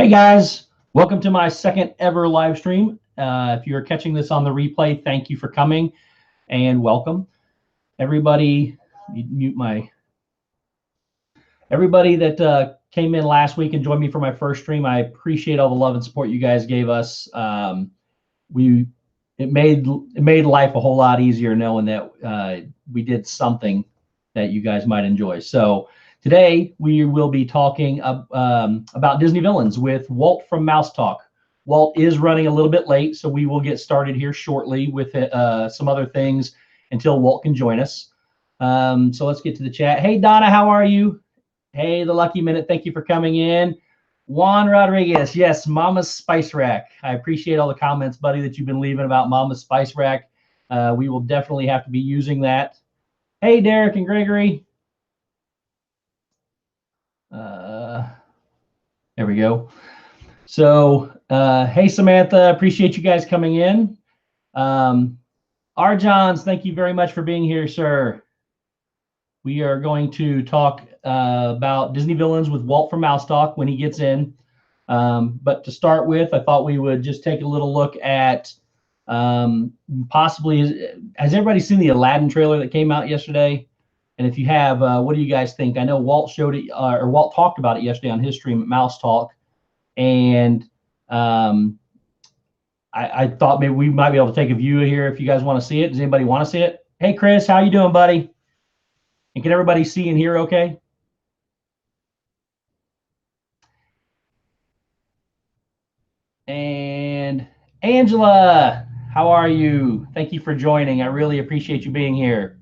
Hey guys, welcome to my second ever live stream. If you're catching this on the replay, thank you for coming and welcome. Everybody that came in last week and joined me for my first stream, I appreciate all the love and support you guys gave us. It made life a whole lot easier knowing that we did something that you guys might enjoy. So today we will be talking about Disney villains with Walt from Mouse Talk. Walt is running a little bit late, so we will get started here shortly with some other things until Walt can join us. So let's get to the chat. Hey Donna, how are you? Hey, the Lucky Minute, thank you for coming in. Juan Rodriguez, yes, Mama's Spice Rack. I appreciate all the comments, buddy, that you've been leaving about Mama's Spice Rack. We will definitely have to be using that. Hey, Derek and Gregory. There we go. So, hey, Samantha, appreciate you guys coming in. Arjons, thank you very much for being here, sir. We are going to talk about Disney villains with Walt from Mouse Talk when he gets in. But to start with, I thought we would just take a little look at possibly, has everybody seen the Aladdin trailer that came out yesterday? And if you have, what do you guys think? I know Walt showed it, or Walt talked about it yesterday on his stream at Mouse Talk. And I thought maybe we might be able to take a view here if you guys want to see it. Does anybody want to see it? Hey, Chris, how you doing, buddy? And can everybody see and hear okay? And Angela, how are you? Thank you for joining. I really appreciate you being here.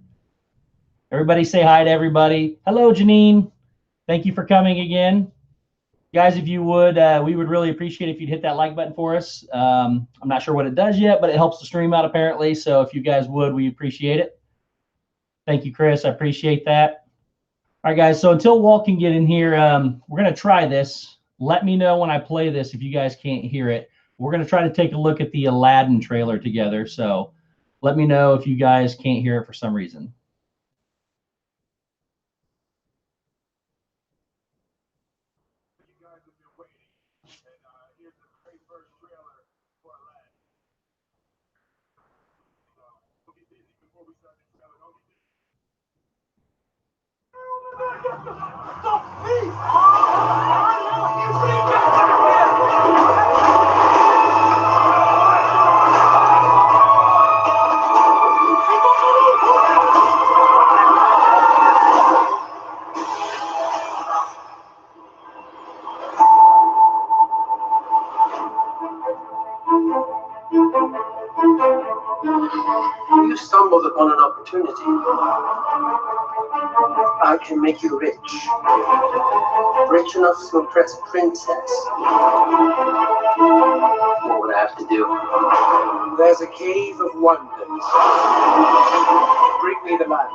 Everybody say hi to everybody. Hello, Janine. Thank you for coming again. Guys, if you would, we would really appreciate if you'd hit that like button for us. I'm not sure what it does yet, but it helps the stream out apparently. So if you guys would, we appreciate it. Thank you, Chris. I appreciate that. All right, guys. So until Walt can get in here, we're going to try this. Let me know when I play this if you guys can't hear it. We're going to try to take a look at the Aladdin trailer together. So let me know if you guys can't hear it for some reason. You stumbled upon an opportunity. I can make you rich. Rich enough to impress a princess. What would I have to do? There's a cave of wonders. Bring me the land.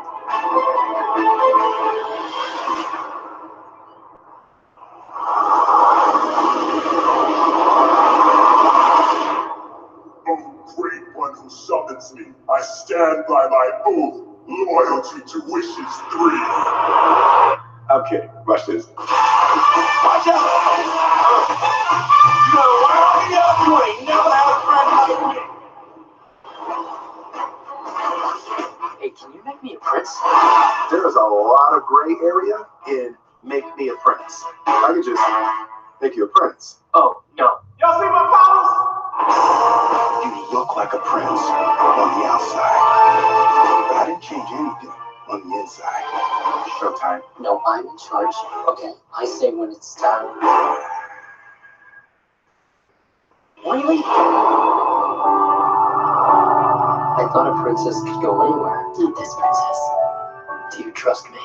Great one who summons me, I stand by my oath, loyalty to wishes 3. I'm kidding. Watch this. Watch out! No, you ain't never had a friend like me. Hey, can you make me a prince? There's a lot of gray area in make me a prince. I could just make you a prince. Oh, no. Y'all see my powers? You look like a prince on the outside, but I didn't change anything on the inside. Showtime. No, I'm in charge. Okay, I say when it's time. Really? I thought a princess could go anywhere. Not this princess. Do you trust me?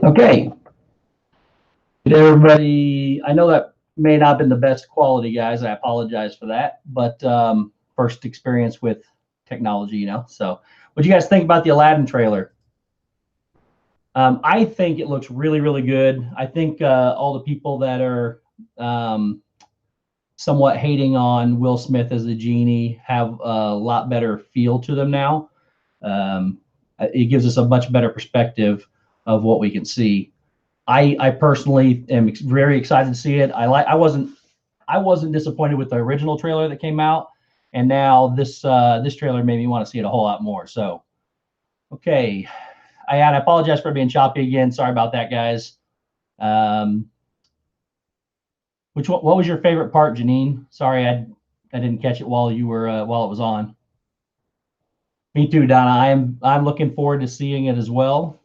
Okay. Did everybody, I know that may not have been the best quality, guys. I apologize for that, but first experience with technology, you know. So what do you guys think about the Aladdin trailer? I think it looks really, really good. I think all the people that are somewhat hating on Will Smith as the genie have a lot better feel to them now. It gives us a much better perspective of what we can see. I personally am very excited to see it. I wasn't disappointed with the original trailer that came out, and now this trailer made me want to see it a whole lot more. So, okay, I apologize for being choppy again. Sorry about that, guys. What was your favorite part, Janine? Sorry, I didn't catch it while you were while it was on. Me too, Donna. I'm looking forward to seeing it as well.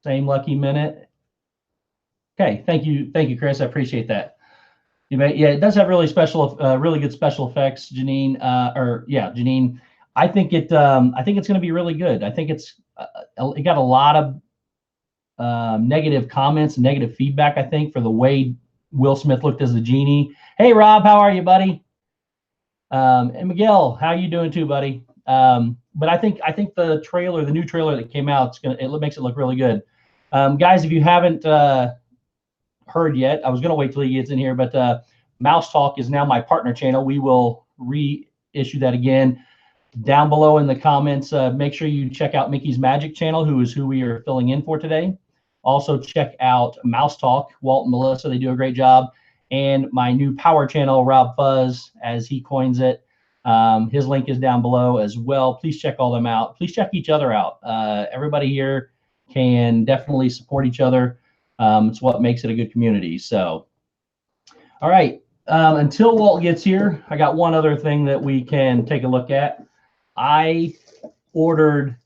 Same lucky minute. Okay, thank you, Chris. I appreciate that. Yeah, it does have really good special effects, Janine. Janine. I think it's going to be really good. I think it got a lot of negative comments, negative feedback. I think for the way Will Smith looked as the genie. Hey, Rob, how are you, buddy? And Miguel, how you doing too, buddy? But I think the new trailer that came out, it makes it look really good. Guys, if you haven't heard yet, I was gonna wait till he gets in here, but Mouse Talk is now my partner channel. We will reissue that again. Down below in the comments, make sure you check out Mickey's Magic channel, who we are filling in for today. Also check out Mouse Talk, Walt and Melissa, they do a great job. And my new power channel, Rob Fuzz, as he coins it. His link is down below as well. Please check all them out. Please check each other out. Everybody here can definitely support each other. It's what makes it a good community. So, all right. Until Walt gets here, I got one other thing that we can take a look at. I ordered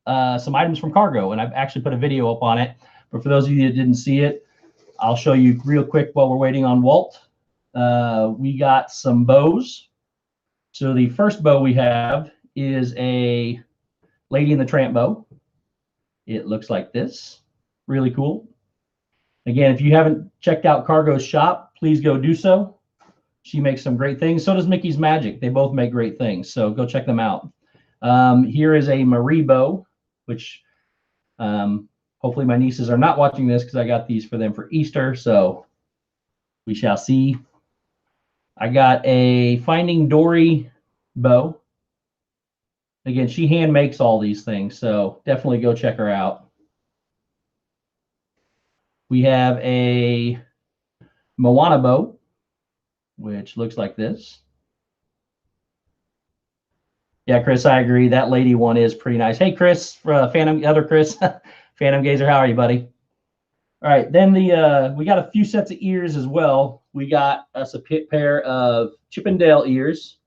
some items from Cargo, and I've actually put a video up on it. But for those of you that didn't see it, I'll show you real quick while we're waiting on Walt. We got some bows. So the first bow we have is a Lady and the Tramp bow. It looks like this. Really cool. Again, if you haven't checked out Cargo's shop, please go do so. She makes some great things. So does Mickey's Magic. They both make great things. So go check them out. Here is a Marie bow, which hopefully my nieces are not watching this because I got these for them for Easter. So we shall see. I got a Finding Dory bow. Again, she hand makes all these things. So definitely go check her out. We have a Moana bow, which looks like this. Yeah, Chris, I agree. That lady one is pretty nice. Hey, Chris, other Chris, Phantom Gazer, how are you, buddy? All right, then we got a few sets of ears as well. We got us a pair of Chippendale ears,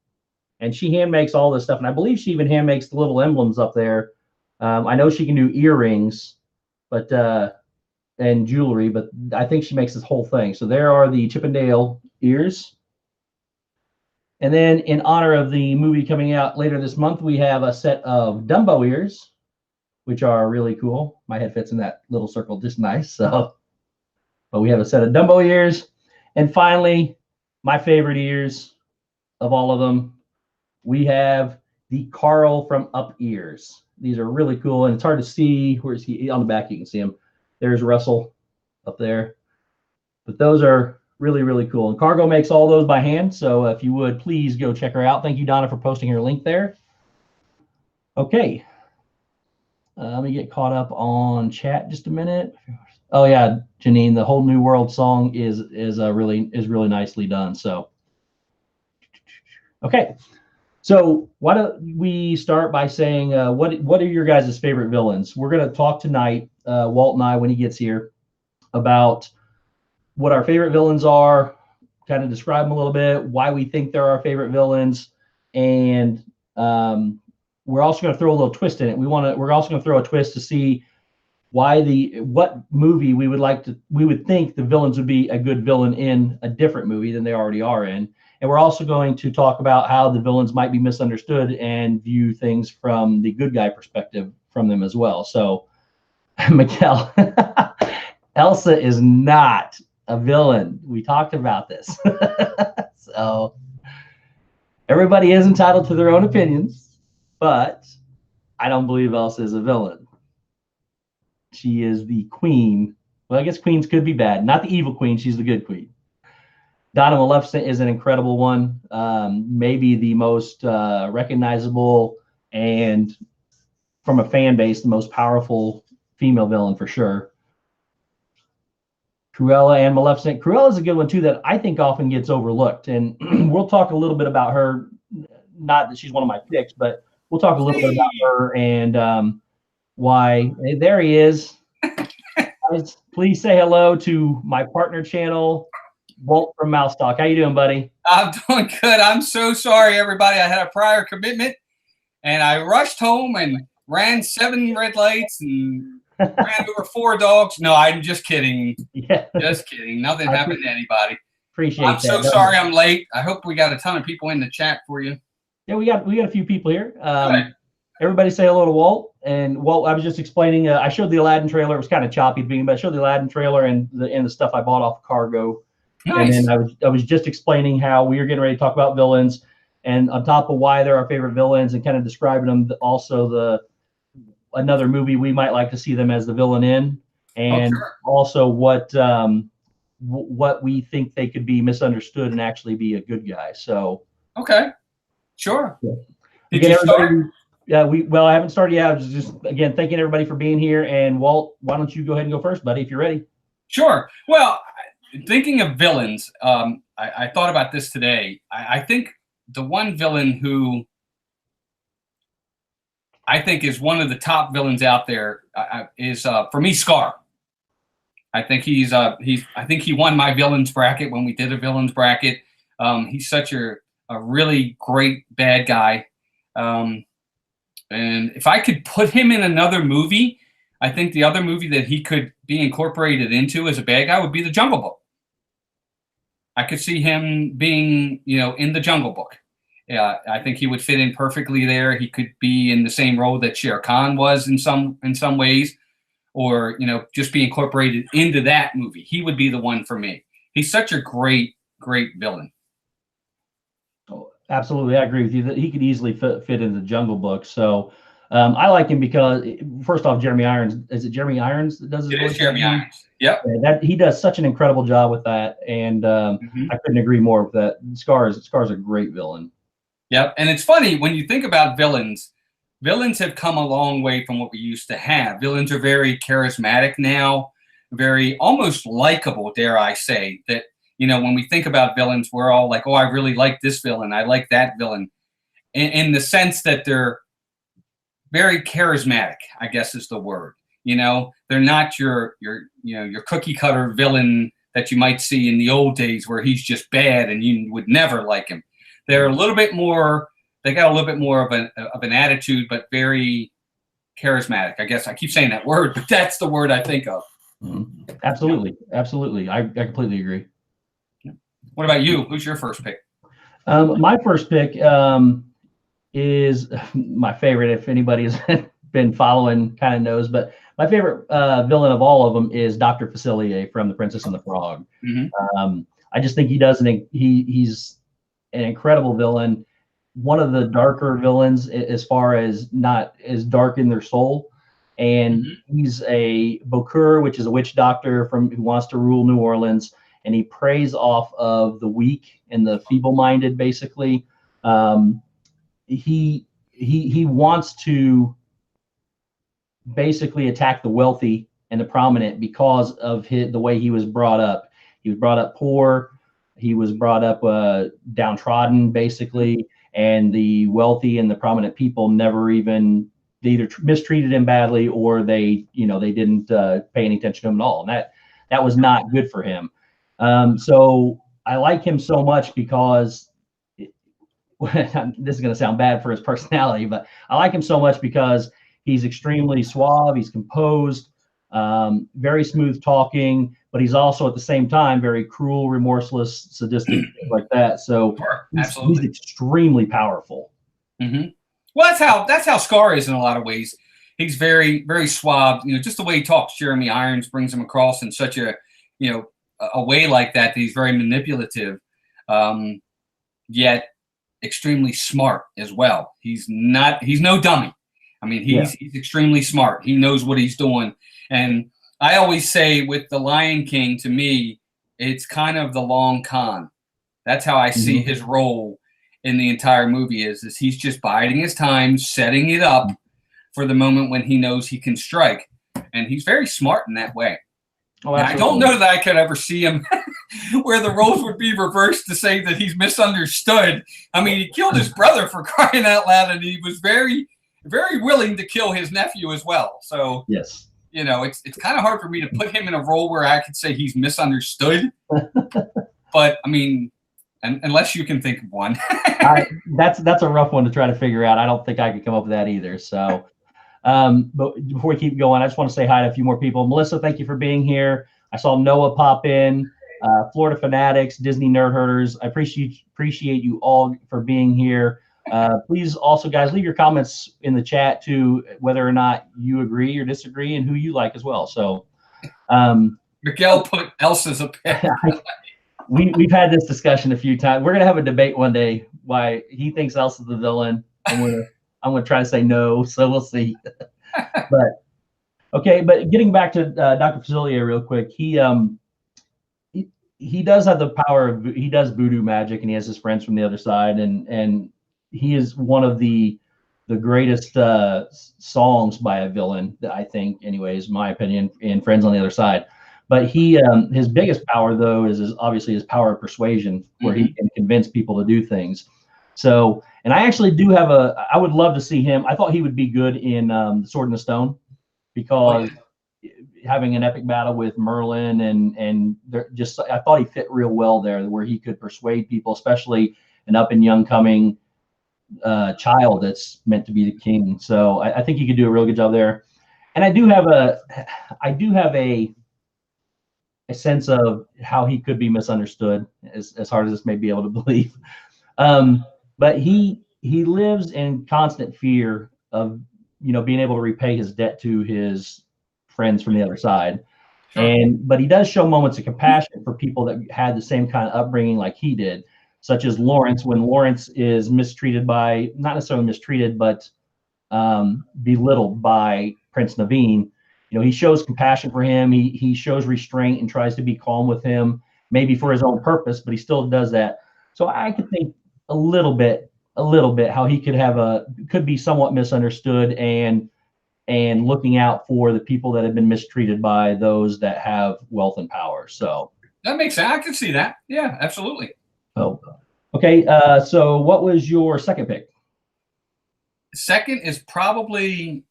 and she hand makes all this stuff, and I believe she even hand makes the little emblems up there. I know she can do earrings, but and jewelry, but I think she makes this whole thing. So there are the Chippendale ears. And then in honor of the movie coming out later this month, we have a set of Dumbo ears, which are really cool. My head fits in that little circle just nice. So, but we have a set of Dumbo ears. And finally, my favorite ears of all of them, we have the Carl from Up ears. These are really cool, and it's hard to see. Where is he? On the back, you can see him. There's Russell up there. But those are really, really cool. And Cargo makes all those by hand. So if you would, please go check her out. Thank you, Donna, for posting her link there. Okay. Let me get caught up on chat just a minute. Oh yeah, Janine, the whole New World song is really nicely done. So okay. So why don't we start by saying what are your guys' favorite villains? We're going to talk tonight, Walt and I, when he gets here, about what our favorite villains are, kind of describe them a little bit, why we think they're our favorite villains, and we're also going to throw a little twist in it. We're also going to throw a twist to see what movie we would think the villains would be a good villain in a different movie than they already are in. And we're also going to talk about how the villains might be misunderstood and view things from the good guy perspective from them as well. So Miguel, Elsa is not a villain. We talked about this. So everybody is entitled to their own opinions, but I don't believe Elsa is a villain. She is the queen. Well, I guess queens could be bad. Not the evil queen. She's the good queen. Donna Maleficent is an incredible one. Maybe the most recognizable and from a fan base, the most powerful female villain for sure. Cruella and Maleficent. Cruella is a good one too that I think often gets overlooked. And we'll talk a little bit about her. Not that she's one of my picks, but we'll talk a little bit about her and why. Hey, there he is. Guys, please say hello to my partner channel, Walt from Mouse Talk. How you doing, buddy? I'm doing good. I'm so sorry, everybody. I had a prior commitment, and I rushed home and ran 7 red lights and ran over 4 dogs. No, I'm just kidding. Yeah. Just kidding. Nothing happened to anybody. Appreciate I'm that. so sorry I'm late. I hope we got a ton of people in the chat for you. Yeah, we got a few people here. Everybody say hello to Walt. And Walt, I was just explaining. I showed the Aladdin trailer. It was kind of choppy at the beginning, but I showed the Aladdin trailer and the stuff I bought off Cargo. Nice. And then I was just explaining how we were getting ready to talk about villains, and on top of why they're our favorite villains, and kind of describing them. Also, another movie we might like to see them as the villain in, and also what we think they could be misunderstood and actually be a good guy. So okay, sure. Yeah. Did you start? Yeah, I haven't started yet. I was just again thanking everybody for being here. And Walt, why don't you go ahead and go first, buddy, if you're ready? Sure. Well, thinking of villains, I thought about this today. I think the one villain who I think is one of the top villains out there is for me Scar. I think I think he won my villains bracket when we did a villains bracket. He's such a really great bad guy. And if I could put him in another movie, I think the other movie that he could be incorporated into as a bad guy would be The Jungle Book. I could see him being, in The Jungle Book. Yeah, I think he would fit in perfectly there. He could be in the same role that Shere Khan was in some ways, or just be incorporated into that movie. He would be the one for me. He's such a great villain. Oh, absolutely, I agree with you that he could easily fit into The Jungle Book. So I like him because first off, Jeremy Irons. Is it Jeremy Irons that does his voice? It is Jeremy Irons. Yep. That he does such an incredible job with that, and I couldn't agree more with that. Scar's a great villain. Yep, and it's funny when you think about villains. Villains have come a long way from what we used to have. Villains are very charismatic now, very almost likable, dare I say. That when we think about villains, we're all like, oh, I really like this villain. I like that villain, in the sense that they're very charismatic, I guess is the word. They're not your cookie cutter villain that you might see in the old days where he's just bad and you would never like him. They're a little bit more. They got a little bit more of an attitude, but very charismatic. I guess I keep saying that word, but that's the word I think of. Mm-hmm. Absolutely. I completely agree. What about you? Who's your first pick? My first pick is my favorite. If anybody has been following, kind of knows, but my favorite villain of all of them is Dr. Facilier from The Princess and the Frog. Mm-hmm. I just think he's an incredible villain. One of the darker villains as far as not as dark in their soul. And he's a Bokor, which is a witch doctor who wants to rule New Orleans. And he preys off of the weak and the feeble-minded, basically. He wants to basically attack the wealthy and the prominent because of the way he was brought up. He was brought up poor. He was brought up downtrodden, basically. And the wealthy and the prominent people never even, they either mistreated him badly or they didn't pay any attention to him at all. And that was not good for him. So I like him so much because this is going to sound bad for his personality, but I like him so much because he's extremely suave. He's composed, very smooth talking, but he's also at the same time very cruel, remorseless, sadistic, like that. So he's extremely powerful. Mm-hmm. Well, that's how Scar is in a lot of ways. he's very, very suave. Just the way he talks. Jeremy Irons brings him across in such a, a way like that he's very manipulative, yet extremely smart as well. He's no dummy. I mean, he's extremely smart. He knows what he's doing. And I always say with The Lion King, to me, it's kind of the long con. That's how I see his role in the entire movie is he's just biding his time, setting it up for the moment when he knows he can strike. And he's very smart in that way. Oh, I don't know that I could ever see him where the roles would be reversed to say that he's misunderstood. I mean, he killed his brother, for crying out loud, and he was very, very willing to kill his nephew as well. So, yes, it's kind of hard for me to put him in a role where I could say he's misunderstood. But I mean, unless you can think of one. That's a rough one to try to figure out. I don't think I could come up with that either. So, but before we keep going, I just want to say hi to a few more people. Melissa, thank you for being here. I saw Noah pop in, Florida Fanatics, Disney Nerd Herders. I appreciate you all for being here. Please also, guys, leave your comments in the chat too, whether or not you agree or disagree and who you like as well. So, Miguel put Elsa's a pet. We've had this discussion a few times. We're gonna have a debate one day why he thinks Elsa's the villain. I'm gonna try to say no, so we'll see. But okay, but getting back to Dr. Facilier real quick, he does have the power of, he does voodoo magic, and he has his friends from the other side, and he is one of the greatest songs by a villain that I think, anyways, my opinion, in Friends on the Other Side. But he, his biggest power though is obviously his power of persuasion, where he can convince people to do things. So, and I actually do have I would love to see him. I thought he would be good in Sword in the Stone, because having an epic battle with Merlin and I thought he fit real well there, where he could persuade people, especially an up and young coming child that's meant to be the king. So I think he could do a real good job there. And I do have a sense of how he could be misunderstood, as hard as this may be able to believe. But he lives in constant fear of, being able to repay his debt to his friends from the other side. But he does show moments of compassion for people that had the same kind of upbringing like he did, such as Lawrence, when Lawrence is mistreated by, not necessarily mistreated, but belittled by Prince Naveen. He shows compassion for him. He shows restraint and tries to be calm with him, maybe for his own purpose, but he still does that. So I could think a little bit how he could be somewhat misunderstood and looking out for the people that have been mistreated by those that have wealth and power. So that makes sense. I can see that. Yeah, absolutely. Oh, okay. So what was your second pick? Second is probably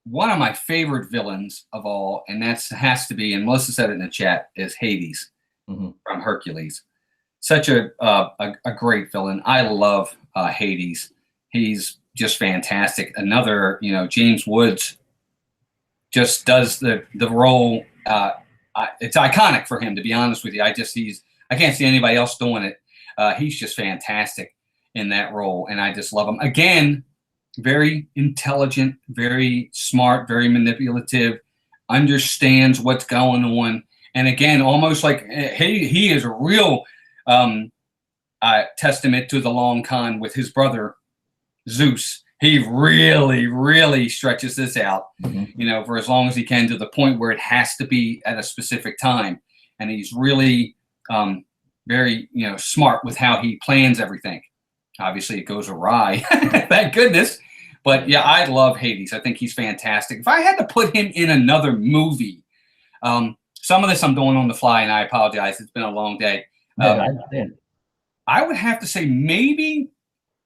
one of my favorite villains of all, and that has to be, and Melissa said it in the chat, is Hades from Hercules. Such a great villain. I love Hades. He's just fantastic. Another, James Woods just does the role. It's iconic for him, to be honest with you. I can't see anybody else doing it. He's just fantastic in that role, and I just love him. Again, very intelligent, very smart, very manipulative, understands what's going on. And again, almost like he is a real testament to the long con with his brother, Zeus. He really, really stretches this out, for as long as he can, to the point where it has to be at a specific time. And he's really very, smart with how he plans everything. Obviously, it goes awry. Thank goodness. But yeah, I love Hades. I think he's fantastic. If I had to put him in another movie, some of this I'm doing on the fly, and I apologize. It's been a long day. I would have to say maybe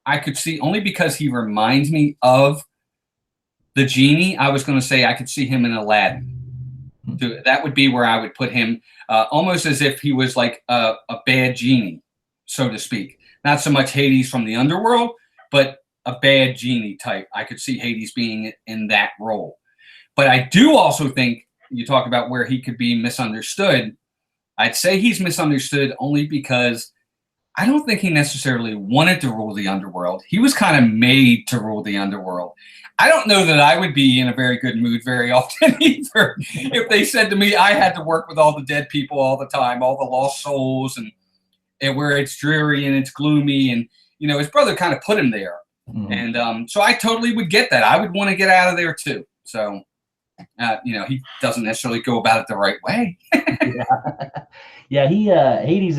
I could see, only because he reminds me of the genie. I was going to say I could see him in Aladdin. That would be where I would put him, almost as if he was like a bad genie, so to speak. Not so much Hades from the underworld, but a bad genie type. I could see Hades being in that role. But I do also think, you talk about where he could be misunderstood, I'd say he's misunderstood only because I don't think he necessarily wanted to rule the underworld. He was kind of made to rule the underworld. I don't know that I would be in a very good mood very often either if they said to me I had to work with all the dead people all the time, all the lost souls, and where it's dreary and it's gloomy. And, his brother kind of put him there. Mm-hmm. And so I totally would get that. I would want to get out of there too. So, he doesn't necessarily go about it the right way. Yeah, Hades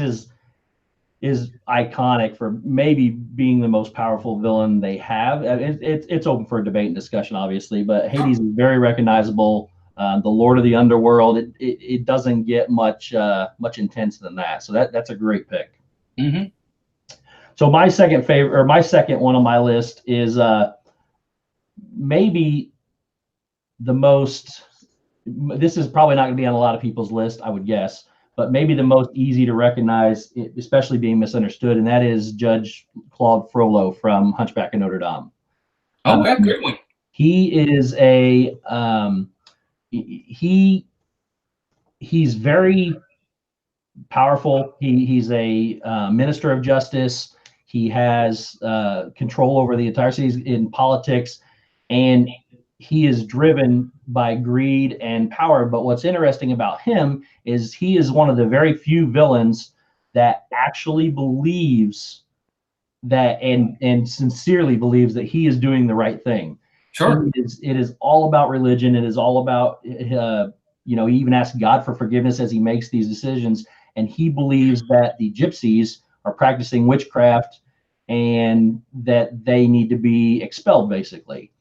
is iconic for maybe being the most powerful villain they have. It's open for debate and discussion, obviously, but Hades is very recognizable. The Lord of the Underworld. It doesn't get much intense than that. So that's a great pick. Mm-hmm. So my second one on my list is maybe the most. This is probably not going to be on a lot of people's list, I would guess, but maybe the most easy to recognize, especially being misunderstood, and that is Judge Claude Frollo from Hunchback of Notre Dame. Oh, that's a good one. He is he's very powerful. He's a minister of justice. He has control over the entire city in politics, and he is driven by greed and power. But what's interesting about him is he is one of the very few villains that actually believes that and sincerely believes that he is doing the right thing. Sure. It is all about religion. It is all about, he even asks God for forgiveness as he makes these decisions. And he believes that the gypsies are practicing witchcraft and that they need to be expelled, basically.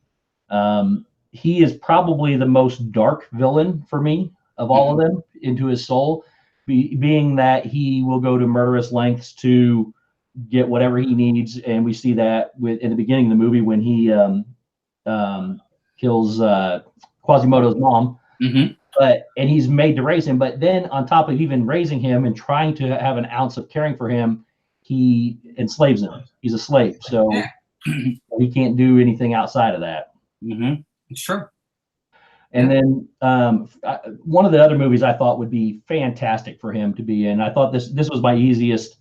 He is probably the most dark villain for me of all of them, into his soul, being that he will go to murderous lengths to get whatever he needs. And we see that in the beginning of the movie when he kills Quasimodo's mom. Mm-hmm. And he's made to raise him. But then on top of even raising him and trying to have an ounce of caring for him, he enslaves him. He's a slave. So he can't do anything outside of that. Mm-hmm. Sure. And then one of the other movies I thought would be fantastic for him to be in. I thought this was my easiest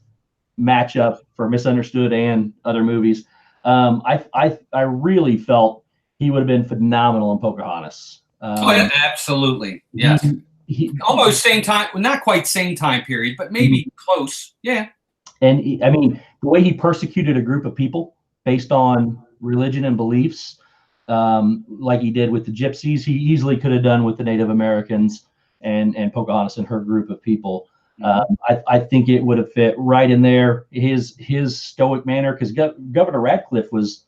matchup for Misunderstood and other movies. I really felt he would have been phenomenal in Pocahontas. Yeah, absolutely. Yes. Almost same time, well, not quite same time period, but maybe close. Yeah. And the way he persecuted a group of people based on religion and beliefs, like he did with the gypsies, he easily could have done with the Native Americans and Pocahontas and her group of people. I think it would have fit right in there. His stoic manner, because Governor Radcliffe was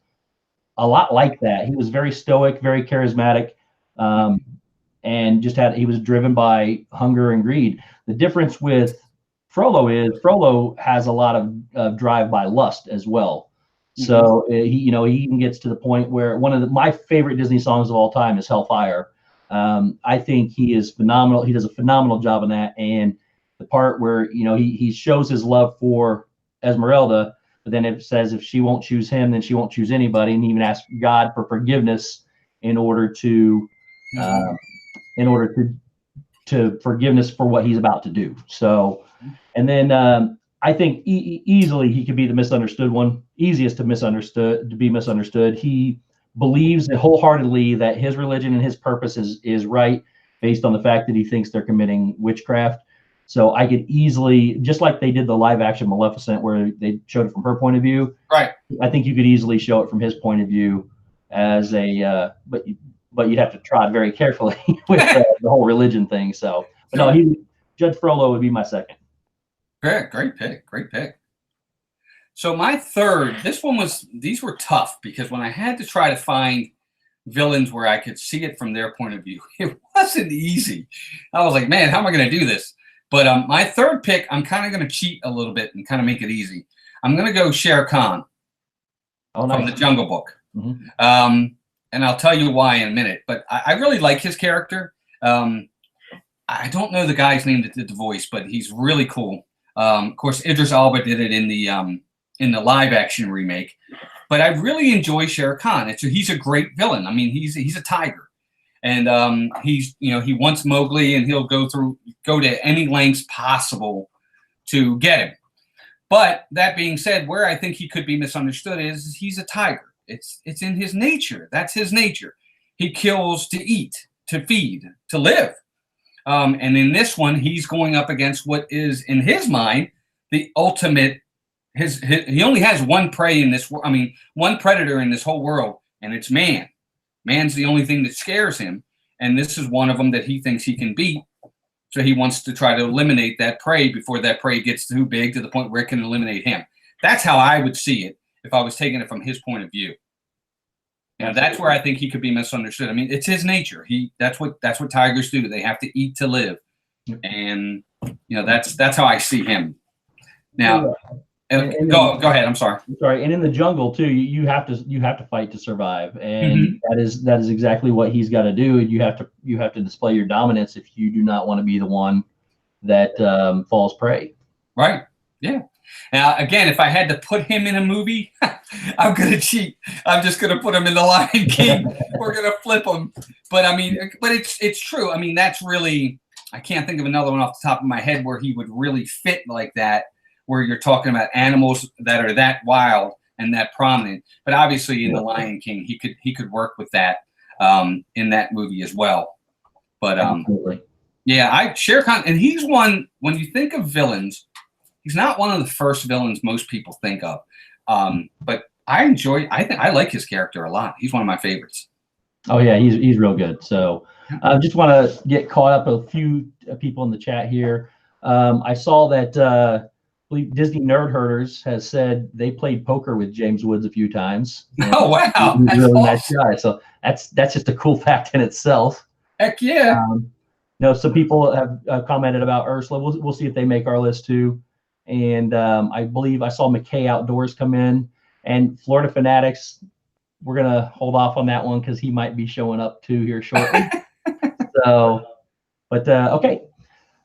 a lot like that. He was very stoic, very charismatic, and he was driven by hunger and greed. The difference with Frollo has a lot of drive by lust as well. So he even gets to the point where one of my favorite Disney songs of all time is Hellfire. I think he is phenomenal. He does a phenomenal job in that. And the part where, he shows his love for Esmeralda, but then it says if she won't choose him, then she won't choose anybody. And he even asks God for forgiveness in order to forgiveness for what he's about to do. So, and then I think easily he could be the misunderstood one, easiest to be misunderstood. He believes wholeheartedly that his religion and his purpose is right, based on the fact that he thinks they're committing witchcraft. So I could easily, just like they did the live action Maleficent, where they showed it from her point of view. Right. I think you could easily show it from his point of view as but you'd have to trot very carefully with the whole religion thing. So, but no, Judge Frollo would be my second. Great pick. So my third, these were tough because when I had to try to find villains where I could see it from their point of view, it wasn't easy. I was like, man, how am I going to do this? But my third pick, I'm kind of going to cheat a little bit and kind of make it easy. I'm going to go Shere Khan from the Jungle Book. Mm-hmm. And I'll tell you why in a minute. But I really like his character. I don't know the guy's name that did the voice, but he's really cool. Of course, Idris Elba did it in the live action remake. But I really enjoy Shere Khan. He's a great villain. I mean, he's a tiger. And he wants Mowgli, and he'll go to any lengths possible to get him. But that being said, where I think he could be misunderstood is he's a tiger. It's in his nature. That's his nature. He kills to eat, to feed, to live. And in this one, he's going up against what is, in his mind, the ultimate. He only has one prey in this. I mean, one predator in this whole world, and it's man. Man's the only thing that scares him, and this is one of them that he thinks he can beat. So he wants to try to eliminate that prey before that prey gets too big to the point where it can eliminate him. That's how I would see it if I was taking it from his point of view. And that's where I think he could be misunderstood. I mean, it's his nature. That's what tigers do. They have to eat to live, and that's how I see him. Now, go ahead. I'm sorry. Sorry. And in the jungle too, you have to fight to survive, and that is exactly what he's got to do. You have to display your dominance if you do not want to be the one that falls prey. Right. Yeah. Now, again, if I had to put him in a movie, I'm going to cheat. I'm just going to put him in The Lion King. We're going to flip him. But I mean, it's true. I mean, that's really, I can't think of another one off the top of my head where he would really fit like that, where you're talking about animals that are that wild and that prominent. But obviously in The Lion King, he could work with that in that movie as well. But yeah, Shere Khan, and he's one, when you think of villains, he's not one of the first villains most people think of. But I like his character a lot. He's one of my favorites. Oh yeah, he's real good. So I just want to get caught up with a few people in the chat here. I saw that Disney Nerd Herders has said they played poker with James Woods a few times. Oh wow, he's a really nice guy. So that's just a cool fact in itself. Heck yeah. Some people have commented about Ursula. We'll see if they make our list too. And I believe I saw McKay Outdoors come in, and Florida Fanatics. We're gonna hold off on that one because he might be showing up too here shortly. Okay.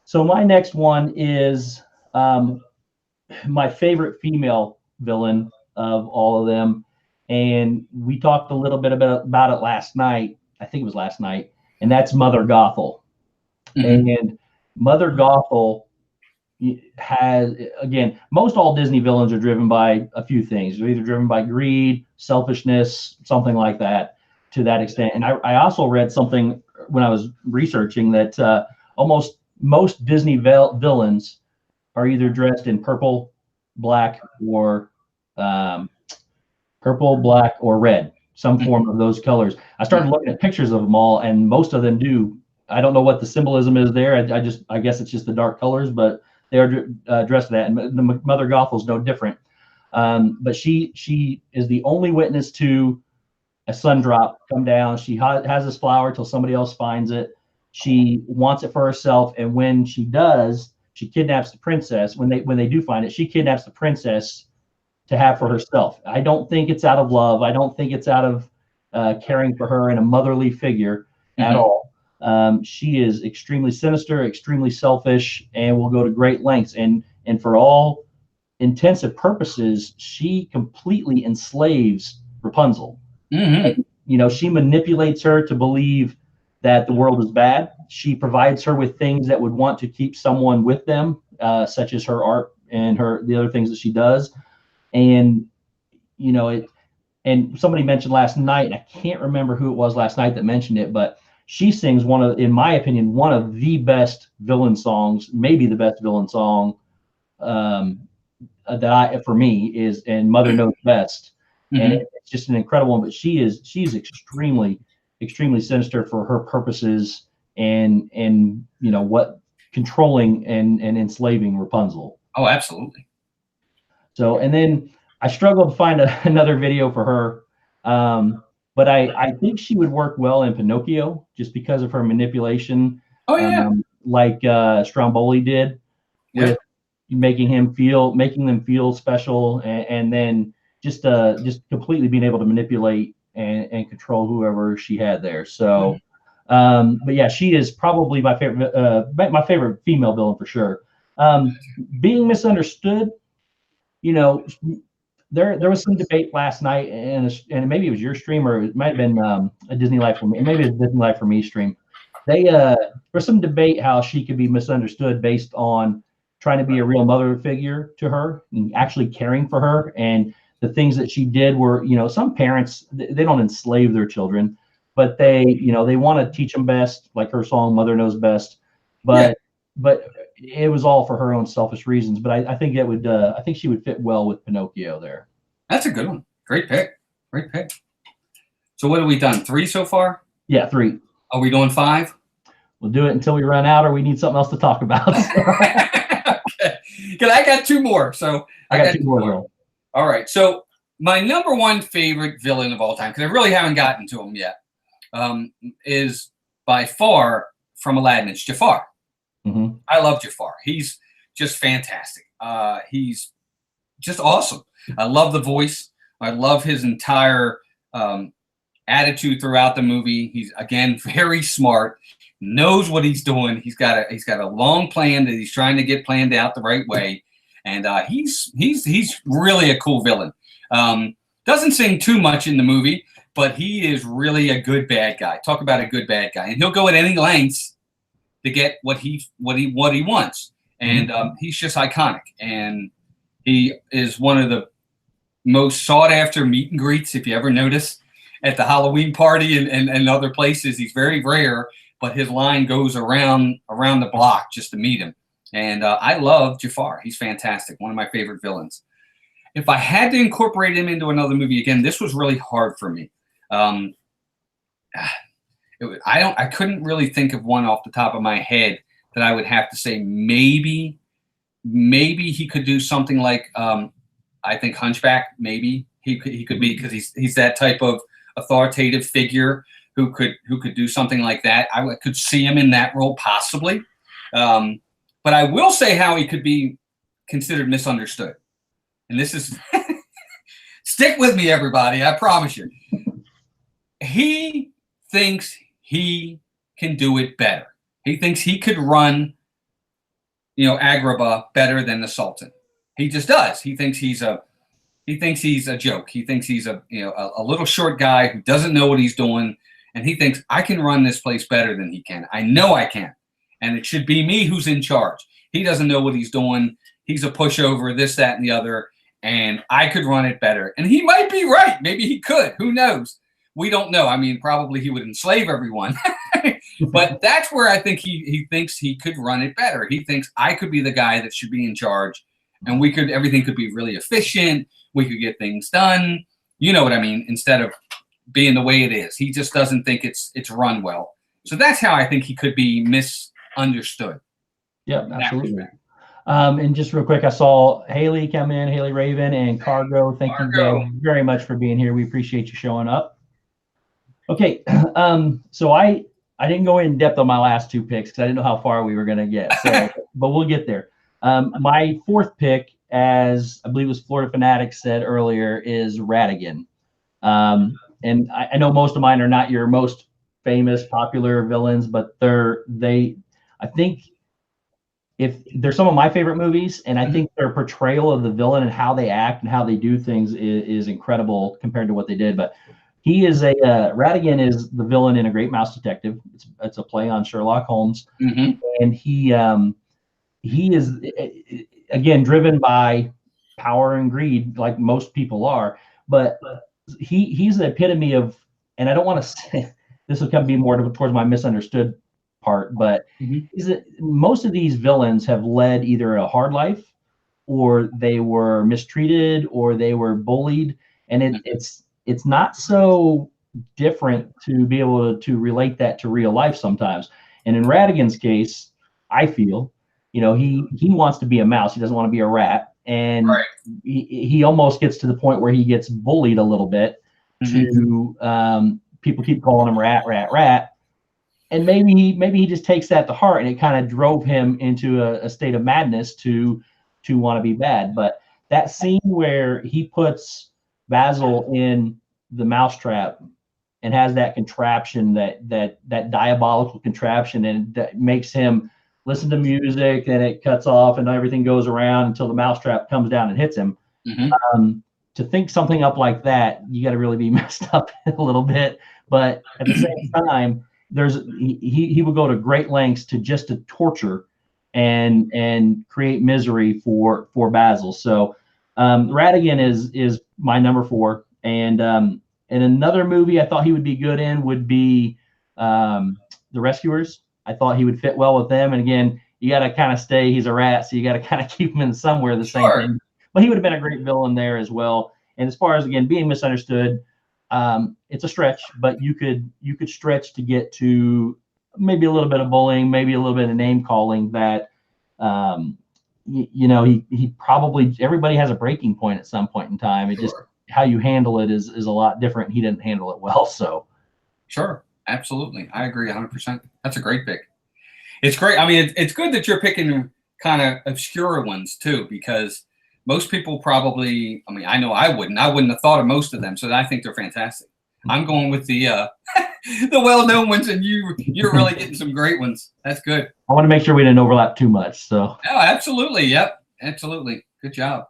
So my next one is my favorite female villain of all of them, and we talked a little bit about it last night. I think it was last night, and that's Mother Gothel. And Mother Gothel has, again, most all Disney villains are driven by a few things. They're either driven by greed, selfishness, something like that, to that extent. And I also read something when I was researching that almost most Disney villains are either dressed in purple, black, or red, some form of those colors. I started looking at pictures of them all, and most of them do. I don't know what the symbolism is there. I guess it's just the dark colors, but they are dressed that. And the Mother Gothel is no different. But she is the only witness to a sun drop come down. She has this flower till somebody else finds it. She wants it for herself, and when she does, she kidnaps the princess. When they do find it, she kidnaps the princess to have for herself. I don't think it's out of love. I don't think it's out of caring for her and a motherly figure at all. She is extremely sinister, extremely selfish, and will go to great lengths. And for all intents and purposes, she completely enslaves Rapunzel. And, she manipulates her to believe that the world is bad. She provides her with things that would want to keep someone with them, such as her art and the other things that she does. And and somebody mentioned last night, and I can't remember who it was last night that mentioned it, but she sings in my opinion, one of the best villain songs, maybe the best villain song for me is, and Mother Knows Best. And it's just an incredible one, but she's extremely, extremely sinister for her purposes and what controlling and enslaving Rapunzel. Oh, absolutely. So, and then I struggled to find another video for her. But I think she would work well in Pinocchio just because of her manipulation. Oh yeah, like Stromboli did, with making them feel special, and then just completely being able to manipulate and control whoever she had there. So, but yeah, she is probably my favorite female villain for sure. Being misunderstood, There was some debate last night, and maybe it was your stream, or it might have been a Disney Life for Me. Maybe it was a Disney Life for Me stream. There was some debate how she could be misunderstood based on trying to be a real mother figure to her and actually caring for her. And the things that she did were, some parents, they don't enslave their children, but they want to teach them best, like her song "Mother Knows Best." But it was all for her own selfish reasons. But I think I think she would fit well with Pinocchio there. That's a good one. Great pick. Great pick. So what have we done? 3 so far? Yeah, 3. Are we doing 5? We'll do it until we run out, or we need something else to talk about. Okay. Because I got 2 more. So I got 2 more. All right. So my number 1 favorite villain of all time, because I really haven't gotten to him yet, is by far from Aladdin. It's Jafar. Mm-hmm. I love Jafar. He's just fantastic. He's just awesome. I love the voice. I love his entire attitude throughout the movie. He's, again, very smart, knows what he's doing. He's got a long plan that he's trying to get planned out the right way, and he's really a cool villain. Doesn't sing too much in the movie, but he is really a good bad guy. Talk about a good bad guy, and he'll go at any lengths to get what he wants. And he's just iconic, and he is one of the most sought after meet and greets, if you ever notice, at the Halloween party and other places. He's very rare, but his line goes around the block just to meet him. And I love Jafar. He's fantastic. One of my favorite villains. If I had to incorporate him into another movie again, this was really hard for me. I couldn't really think of one off the top of my head that I would have to say maybe he could do something like I think Hunchback. Maybe he could be, because he's that type of authoritative figure who could do something like that. I could see him in that role possibly. But I will say how he could be considered misunderstood. And this is stick with me, everybody. I promise you. He thinks he can do it better. He thinks he could run, Agrabah better than the Sultan. He just does. He thinks he's a joke. He thinks he's a little short guy who doesn't know what he's doing, and he thinks I can run this place better than he can. I know I can, and it should be me who's in charge. He doesn't know what he's doing. He's a pushover, this, that, and the other, and I could run it better. And he might be right. Maybe he could. Who knows? We don't know. I mean, probably he would enslave everyone. But that's where I think he thinks he could run it better. He thinks I could be the guy that should be in charge, and everything could be really efficient. We could get things done. You know what I mean? Instead of being the way it is. He just doesn't think it's run well. So that's how I think he could be misunderstood. Yeah, absolutely. And just real quick, I saw Haley come in, Haley Raven and Cargo. Thank you guys very much for being here. We appreciate you showing up. Okay, so I didn't go in depth on my last 2 picks because I didn't know how far we were going to get. So, but we'll get there. My 4th pick, as I believe it was Florida Fanatic said earlier, is Ratigan. And I know most of mine are not your most famous, popular villains, but I think if they're some of my favorite movies, and I think their portrayal of the villain and how they act and how they do things is incredible compared to what they did. But he is Ratigan is the villain in A Great Mouse Detective. It's a play on Sherlock Holmes, and he is again driven by power and greed, like most people are. But he's the epitome of, and I don't want to say this will be more towards my misunderstood part, but most of these villains have led either a hard life, or they were mistreated, or they were bullied, and it's not so different to be able to relate that to real life sometimes. And in Ratigan's case, I feel, he wants to be a mouse. He doesn't want to be a rat. And he almost gets to the point where he gets bullied a little bit to people keep calling him rat. And maybe he just takes that to heart, and it kind of drove him into a state of madness to want to be bad. But that scene where he puts Basil in the mousetrap and has that contraption, that diabolical contraption, and that makes him listen to music, and it cuts off and everything goes around until the mousetrap comes down and hits him. To think something up like that, you got to really be messed up a little bit. But at the same time, he would go to great lengths to torture and create misery for Basil. So Ratigan is my number 4. And another movie I thought he would be good in would be The Rescuers. I thought he would fit well with them. And again, you got to kind of stay. He's a rat, so you got to kind of keep him in somewhere the same thing. But he would have been a great villain there as well. And as far as, again, being misunderstood, it's a stretch, but you could stretch to get to maybe a little bit of bullying, maybe a little bit of name calling. That he probably, everybody has a breaking point at some point in time. It just, how you handle it is a lot different. He didn't handle it well. So sure, absolutely, I agree 100%. That's a great pick. It's great. I mean, it's good that you're picking kind of obscure ones too, because most people probably, I mean, I know I wouldn't have thought of most of them. So I think they're fantastic. I'm going with the the well-known ones, and you're really getting some great ones. That's good. I want to make sure we didn't overlap too much. So oh, absolutely. Yep. Absolutely. Good job.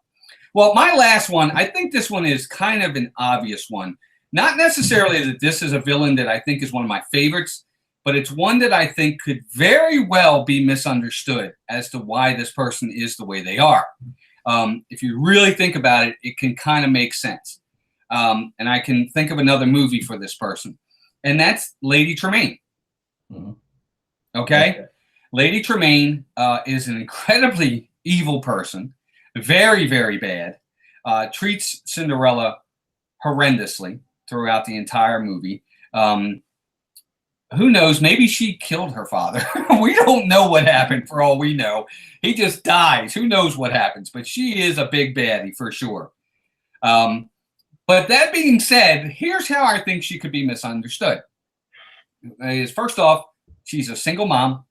Well, my last one, I think this one is kind of an obvious one. Not necessarily that this is a villain that I think is one of my favorites, but it's one that I think could very well be misunderstood as to why this person is the way they are. If you really think about it, it can kind of make sense. And I can think of another movie for this person, and that's Lady Tremaine. Mm-hmm. Okay? Lady Tremaine is an incredibly evil person, very, very bad, treats Cinderella horrendously throughout the entire movie. Who knows? Maybe she killed her father. We don't know what happened for all we know. He just dies. Who knows what happens? But she is a big baddie for sure. But that being said, here's how I think she could be misunderstood. First off, she's a single mom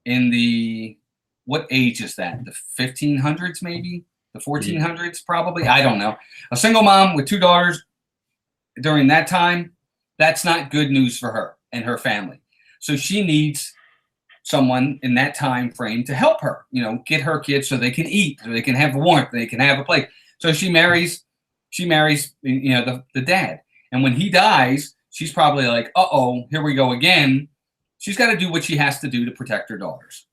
in the, what age is that? The 1500s maybe? The 1400s probably? I don't know. A single mom with 2 daughters during that time, that's not good news for her and her family. So she needs someone in that time frame to help her, get her kids so they can eat, so they can have warmth, they can have a place. So she marries, the dad. And when he dies, she's probably like, uh-oh, here we go again. She's got to do what she has to do to protect her daughters.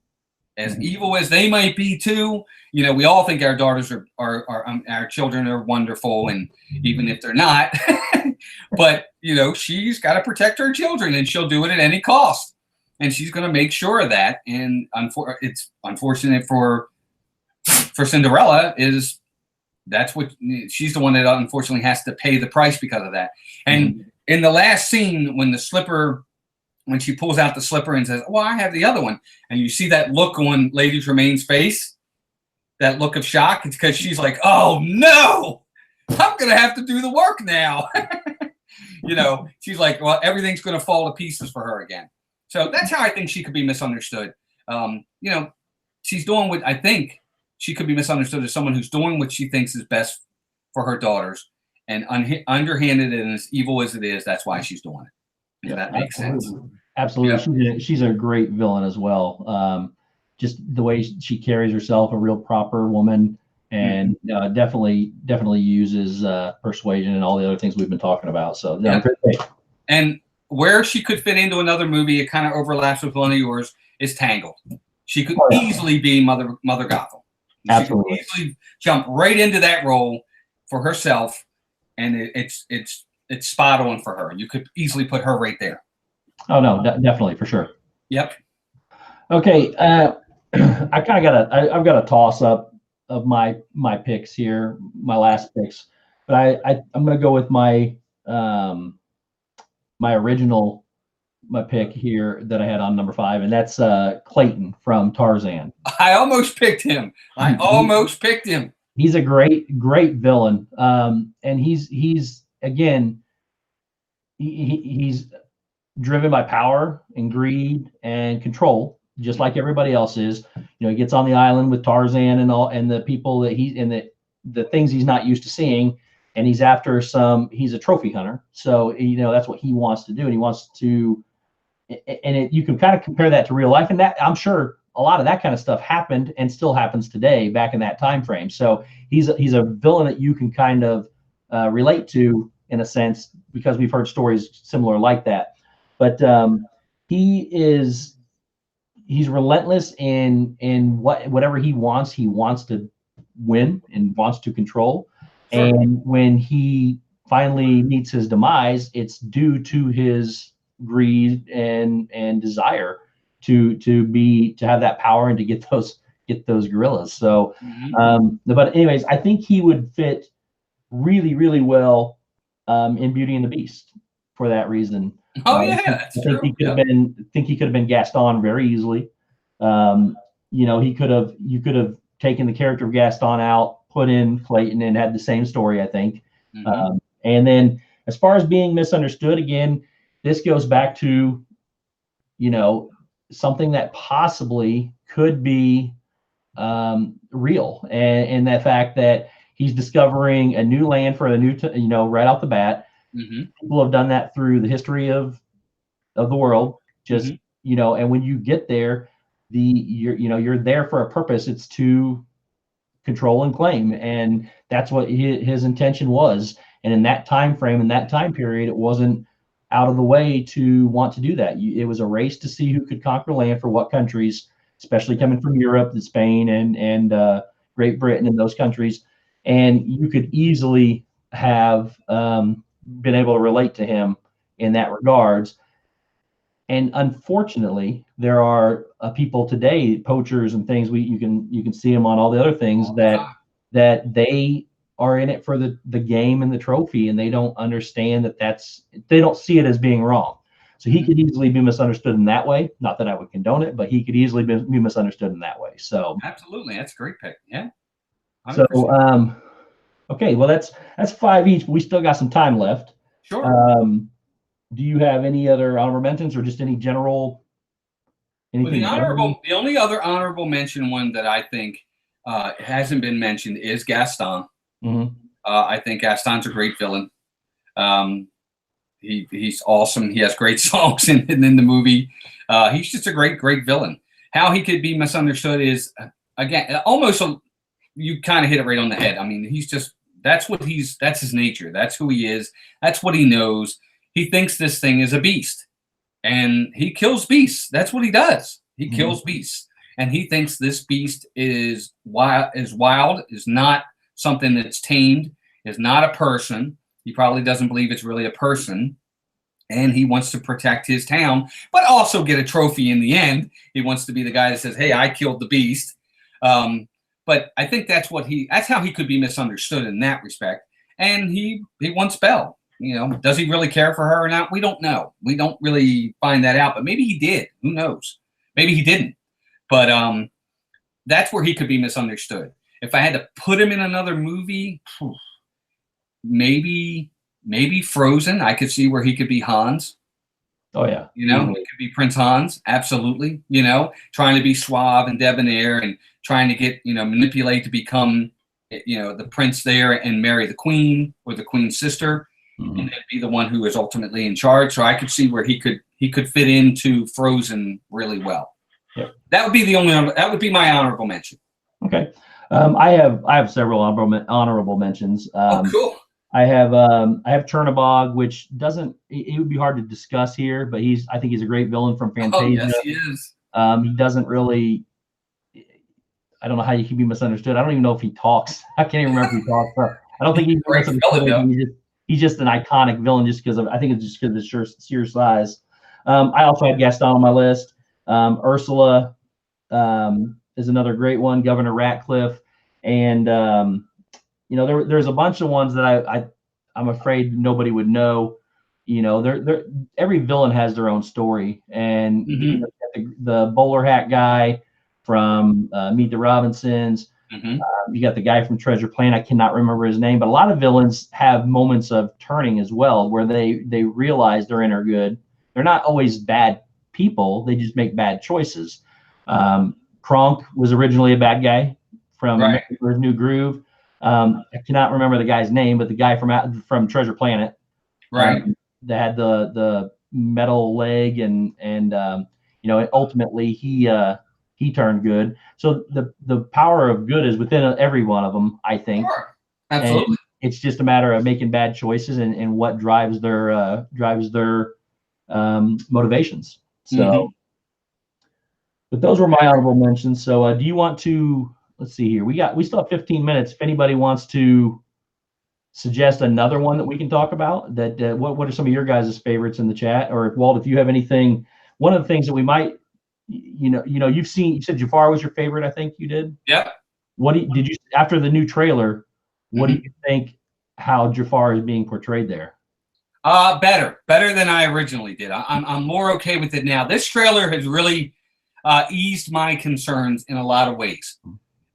As evil as they might be too, we all think our daughters are our children are wonderful, and even if they're not, but she's got to protect her children, and she'll do it at any cost, and she's going to make sure of that. And it's unfortunate for Cinderella is that's what she's the one that unfortunately has to pay the price because of that. And in the last scene, when she pulls out the slipper and says, well, I have the other one. And you see that look on Lady Tremaine's face, that look of shock. It's because she's like, oh, no, I'm going to have to do the work now. She's like, well, everything's going to fall to pieces for her again. So that's how I think she could be misunderstood. She's doing what I think she could be misunderstood as someone who's doing what she thinks is best for her daughters. And underhanded and as evil as it is, that's why she's doing it. Yeah, that makes sense. Absolutely. Yeah. She's a great villain as well. Just the way she carries herself, a real proper woman, and definitely uses persuasion and all the other things we've been talking about. So great. And where she could fit into another movie, it kind of overlaps with one of yours, is Tangled. She could easily be Mother Gothel. Absolutely. She could easily jump right into that role for herself, and it's spot on for her. You could easily put her right there. Oh no, definitely for sure. Yep. Okay, I've got a toss up of my picks here, my last picks, but I'm gonna go with my pick here that I had on number 5, and that's Clayton from Tarzan. I almost picked him. He's a great villain, and he's again. He's driven by power and greed and control, just like everybody else is. He gets on the island with Tarzan and the people that the things he's not used to seeing, and he's after he's a trophy hunter. So, that's what he wants to do. And he wants to, and you can kind of compare that to real life. And that, I'm sure a lot of that kind of stuff happened and still happens today back in that time frame. So he's a villain that you can kind of relate to in a sense, because we've heard stories similar like that. But he's he's relentless in whatever he wants to win and wants to control. Sure. And when he finally meets his demise, it's due to his greed and desire to have that power and to get those gorillas. So, but anyways, I think he would fit really, really well in Beauty and the Beast for that reason. Oh yeah, that's I think true. he could have been Gaston very easily. You know, you could have taken the character of Gaston out, put in Clayton, and had the same story, I think. And then as far as being misunderstood, again, this goes back to, you know, something that possibly could be real, and the fact that he's discovering a new land for a new, you know, right off the bat. People have done that through the history of the world. Just you know, and when you get there, you're there for a purpose. It's to control and claim, and that's what his intention was. And in that time frame, in that time period, it wasn't out of the way to want to do that. It was a race to see who could conquer land for what countries, especially coming from Europe, Spain, and Great Britain, and those countries. And you could easily have been able to relate to him in that regards. And unfortunately, there are people today, poachers and things. You can see them on all the other things that they are in it for the game and the trophy, and they don't understand they don't see it as being wrong. So he could easily be misunderstood in that way. Not that I would condone it, but he could easily be misunderstood in that way. So absolutely, that's a great pick. Yeah. 100%. So okay, well that's 5 each. But we still got some time left. Sure. Do you have any other honorable mentions, or just any general? Well, the only other honorable mention one that I think hasn't been mentioned is Gaston. I think Gaston's a great villain. He's awesome. He has great songs in the movie. He's just a great villain. How he could be misunderstood is, again, almost you kind of hit it right on the head. I mean, that's his nature. That's who he is. That's what he knows. He thinks this thing is a beast, and he kills beasts. That's what he does. He kills beasts, and he thinks this beast is wild, is not something that's tamed, is not a person. He probably doesn't believe it's really a person, and he wants to protect his town, but also get a trophy in the end. He wants to be the guy that says, "Hey, I killed the beast." But I think that's how he could be misunderstood in that respect. And he wants Belle. You know, does he really care for her or not? We don't know. We don't really find that out, but maybe he did. Who knows? Maybe he didn't. But that's where he could be misunderstood. If I had to put him in another movie, maybe Frozen. I could see where he could be Hans. Oh yeah. You know, it could be Prince Hans. Absolutely. You know, trying to be suave and debonair and trying to get, manipulate to become, the prince there and marry the queen or the queen's sister. And then be the one who is ultimately in charge. So I could see where he could fit into Frozen really well. Yep. That would be my honorable mention. Okay. I have several honorable mentions. Cool. I have Chernabog, which it would be hard to discuss here, but I think he's a great villain from Fantasia. Oh, yes, he is. He doesn't really, I don't know how he can be misunderstood. I don't even know if he talks. I can't even remember if he talks. I don't think he's misunderstood. He's just an iconic villain I think it's just because of the sheer size. I also had Gaston on my list. Ursula is another great one. Governor Ratcliffe. And, there's a bunch of ones that I'm afraid nobody would know. Every villain has their own story. And the bowler hat guy from Meet the Robinsons. You got the guy from Treasure Planet. I cannot remember his name, but a lot of villains have moments of turning as well, where they realize their inner good. They're not always bad people. They just make bad choices. Kronk was originally a bad guy from America's New Groove. I cannot remember the guy's name, but the guy from Treasure Planet, that had the metal leg and ultimately he turned good. So the power of good is within every one of them, I think. Sure. Absolutely. And it's just a matter of making bad choices and what drives their motivations. So But those were my honorable mentions. So do you want to, let's see here. We still have 15 minutes. If anybody wants to suggest another one that we can talk about, that what are some of your guys' favorites in the chat? Or if Walt, if you have anything, one of the things that we might, you said Jafar was your favorite, I think you did. Yep. Did you, after the new trailer, what do you think how Jafar is being portrayed there? Better than I originally did. I'm more okay with it now. This trailer has really eased my concerns in a lot of ways.